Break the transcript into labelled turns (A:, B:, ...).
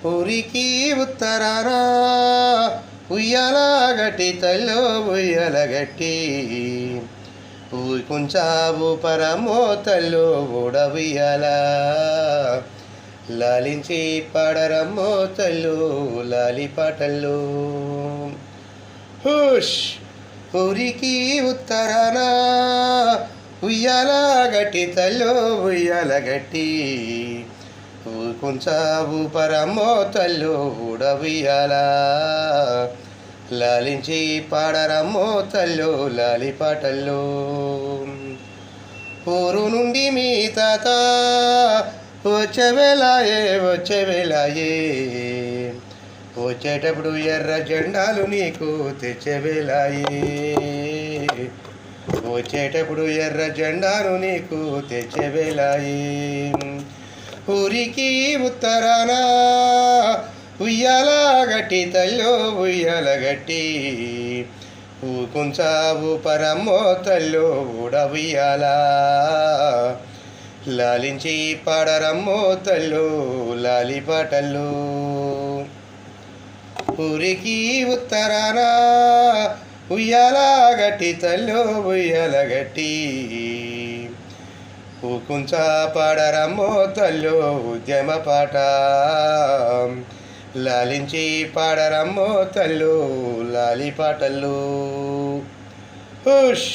A: ఊరికి ఉత్తరాన ఉయ్యాల గట్టి తల్లో ఉయ్యాల గట్టి ఊకుంచావు పరమో తల్లో ఊడవుయ్యాల లాలించి పాడరమ్మో తల్లు లాలి పాటల్లో హుష్ ఊరికి ఉత్తరాన ఉయ్యాల గట్టి తల్లో ఉయ్యాల గట్టి ఊకుంచావు పరమో తల్లు ఊడవుయ్యాల లాలించి పాడరమ్మో తల్లు లాలి పాటల్లో ఊరు నుండి మీ తాత వచ్చేవేలాయే వచ్చేటప్పుడు ఎర్ర జెండాలు నీకు తెచ్చేవేలాయే వచ్చేటప్పుడు ఎర్ర జెండాలు నీకు తెచ్చేవేలాయే ఊరికి ఉత్తరాన ఉయ్యాల గట్టి తల్లో ఉయ్యాల గట్టి ఊకుంచావు పరమ్మో తల్లో ఊడవుయ్యాల లాలించి పాడరమ్మో తల్లు లాలి పాటల్లో ఊరికి ఉత్తరాన ఉయ్యాల గట్టి తల్లో ఉయ్యాల గట్టి ఊకుంచా పాడరమ్మో తల్లు ఉద్యమ పాట లాలించి పాడరమ్మో తల్లు లాలి పాటల్లో హుష్